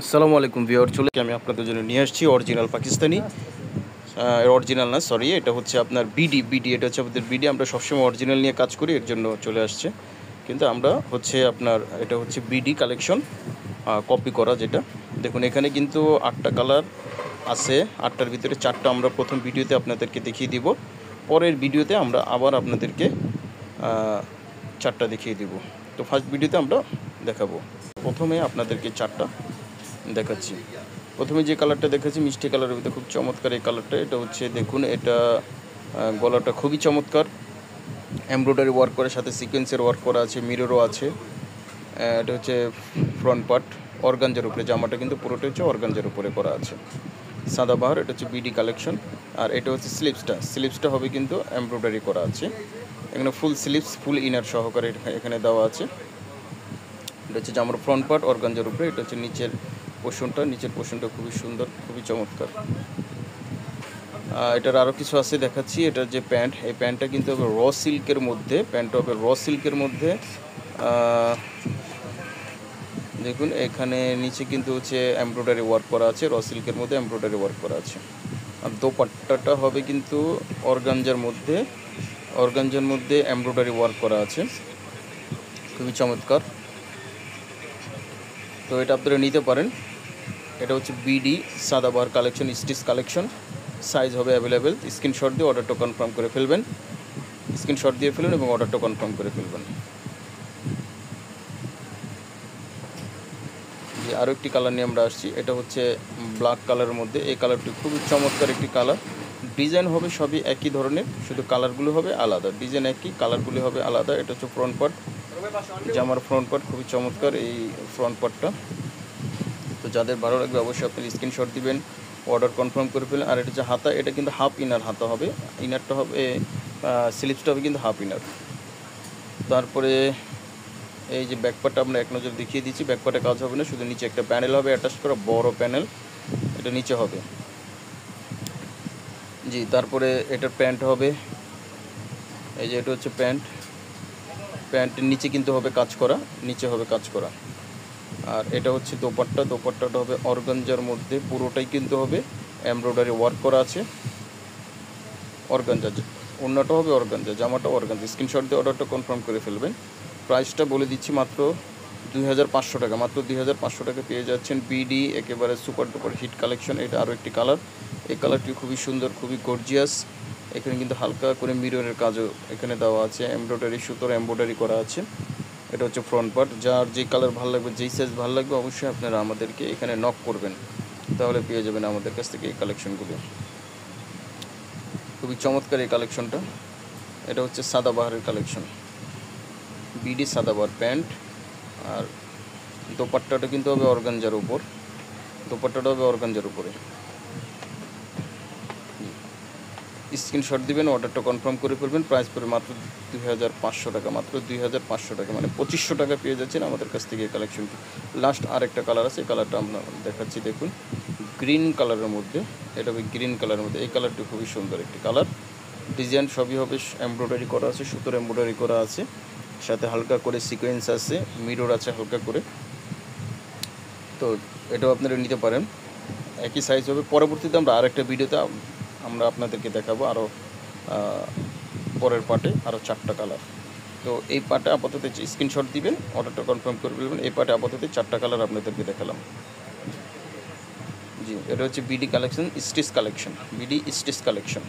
আসসালামু আলাইকুম ভিউয়ার, চলে আমি আপনাদের জন্য নিয়ে আসছি অরিজিনাল পাকিস্তানি। অরিজিনাল না, সরি, এটা হচ্ছে আপনার বিডি, এটা হচ্ছে আমাদের বিডি। আমরা সবসময় অরিজিনাল নিয়ে কাজ করি, এর জন্য চলে আসছে। কিন্তু আমরা হচ্ছে আপনার এটা হচ্ছে বিডি কালেকশন, কপি করা যেটা। দেখুন এখানে কিন্তু 8টা কালার আছে, 8টার ভিতরে 4টা আমরা প্রথম ভিডিওতে আপনাদেরকে দেখিয়ে দিব। পরের ভিডিওতে আমরা আবার আপনাদেরকে 4টা দেখিয়ে দিব। তো ফার্স্ট ভিডিওতে আমরা দেখাবো। প্রথমে আপনাদেরকে 4টা দেখাচ্ছি। প্রথমে যে কালারটা দেখাচ্ছি মিষ্টি কালারের ভিতরে খুব চমৎকার এই কালারটা। এটা হচ্ছে দেখুন, এটা গলাটা খুবই চমৎকার, এমব্রয়ডারি ওয়ার্ক করার সাথে সিকোয়েন্সের ওয়ার্ক করা আছে, মিররও আছে। এটা হচ্ছে ফ্রন্ট পার্ট, অর্গানজার উপরে, জামাটা কিন্তু পুরোটা হচ্ছে অর্গানজার উপরে করা আছে, সাদাবাহার। এটা হচ্ছে বিডি কালেকশন। আর এটা হচ্ছে স্লিপসটা হবে কিন্তু এমব্রয়ডারি করা আছে। এখানে ফুল স্লিপস, ফুল ইনার সহকারে এখানে দেওয়া আছে। এটা হচ্ছে জামার ফ্রন্ট পার্ট অর্গানজার উপরে। এটা হচ্ছে নিচের পোর্শনটা খুবই সুন্দর, খুবই চমৎকার। এটার আরও কিছু আছে দেখাচ্ছি। এটার যে প্যান্ট, এই প্যান্টটা কিন্তু হবে র সিল্কের মধ্যে, দেখুন এখানে নিচে কিন্তু হচ্ছে এমব্রয়ডারি ওয়ার্ক করা আছে, র সিল্কের মধ্যে এমব্রয়ডারি ওয়ার্ক করা আছে। আর দোপাট্টাটা হবে কিন্তু অর্গানজার মধ্যে এমব্রয়ডারি ওয়ার্ক করা আছে, খুবই চমৎকার। তো এটা আপনারা নিতে পারেন। এটা হচ্ছে BD Sadabahar collection, stitch collection. Size হবে অ্যাভেলেবেল। স্ক্রিনশট দিয়ে অর্ডারটা কনফার্ম করে ফেলবেন, এবং অর্ডারটা কনফার্ম করে ফেলবেন। যে আরও একটি কালার নিয়ে আমরা আসছি। এটা হচ্ছে ব্ল্যাক কালারের মধ্যে। এই কালারটি খুবই চমৎকার একটি কালার। ডিজাইন হবে সবই একই ধরনের, শুধু কালারগুলো হবে আলাদা। ডিজাইন একই, কালারগুলি হবে আলাদা। এটা হচ্ছে ফ্রন্ট পার্ট, জামার ফ্রন্ট পার্ট খুবই চমৎকার এই ফ্রন্ট পার্টটা। তো যাদের ভালো লাগবে অবশ্যই আপনি স্ক্রিনশট দিবেন, অর্ডার কনফার্ম করে ফেলেন। আর এটা যে হাতা, এটা কিন্তু হাফ ইনার হাতা হবে, ইনারটা হবে স্লিপসটা হবে কিন্তু হাফ ইনার। তারপরে এই যে ব্যাকপার্টটা আমরা এক নজর দেখিয়ে দিচ্ছি। ব্যাকপার্টে কাজ হবে না, শুধু নিচে একটা প্যানেল হবে অ্যাটাচ করা, বড় প্যানেল, এটা নিচে হবে। জি, তারপরে এটার প্যান্ট হবে, এই যে এটা হচ্ছে প্যান্টের নিচে কিন্তু হবে কাজ করা, আর এটা হচ্ছে দোপাট্টাটা হবে অর্গানজার মধ্যে, পুরোটাই কিন্তু হবে এমব্রয়ডারি ওয়ার্ক করা আছে, অর্গানজা। ওড়নাটা হবে অর্গানজা, জামাটা অর্গানজা। স্ক্রিনশট দিয়ে অর্ডারটা কনফার্ম করে ফেলবেন। প্রাইসটা বলে দিচ্ছি, মাত্র 2500 টাকা। মাত্র 2500 টাকা পেয়ে যাচ্ছেন বিডি, একেবারে সুপার ডুপার হিট কালেকশন। এটা আরও একটি কালার, এই কালারটি খুবই সুন্দর, খুবই গর্জিয়াস। এখানে কিন্তু হালকা করে মিররের কাজও এখানে দেওয়া আছে, এমব্রয়ডারি, সুতোর এমব্রয়ডারি করা আছে। এটা হচ্ছে ফ্রন্ট পার্ট। যার যে কালার ভালো লাগবে, যেই সাইজ ভালো লাগবে, অবশ্যই আপনারা আমাদেরকে এখানে নক করবেন, তাহলে পেয়ে যাবেন আমাদের কাছ থেকে এই কালেকশনগুলো। খুবই চমৎকার এই কালেকশনটা। এটা হচ্ছে সাদাবাহারের কালেকশন, বিডি সাদাবাহার প্যান্ট। আর দোপাট্টাটা কিন্তু হবে অর্গানজার উপরে। স্ক্রিনশট দিবেন, অর্ডারটা কনফার্ম করে ফেলবেন। প্রাইস পড়ে মাত্র 2500 টাকা, মাত্র 2500 টাকা, মানে 2500 টাকা পেয়ে যাচ্ছেন আমাদের কাছ থেকে এই কালেকশনটি। লাস্ট আরেকটা কালার আছে, এই কালারটা আমরা দেখাচ্ছি। দেখুন গ্রিন কালারের মধ্যে, এটা হবে গ্রিন কালারের মধ্যে। এই কালারটি খুবই সুন্দর একটি কালার। ডিজাইন সবই হবে এমব্রয়ডারি করা আছে, সুতোর এমব্রয়ডারি করা আছে, সাথে হালকা করে সিকোয়েন্স আছে, মিরর আছে হালকা করে। তো এটাও আপনারা নিতে পারেন, একই সাইজ হবে। পরবর্তীতে আমরা আরেকটা ভিডিওতে আমরা আপনাদেরকে দেখাবো আরও পরের পার্টে আরও 4টা কালার। তো এই পার্টে আপাতত স্ক্রিনশট দিবেন, অর্ডারটা কনফার্ম করে ফেলবেন। এই পার্টে আপাতত 4টা কালার আপনাদেরকে দেখালাম। জি, এটা হচ্ছে বিডি স্টিচ কালেকশন।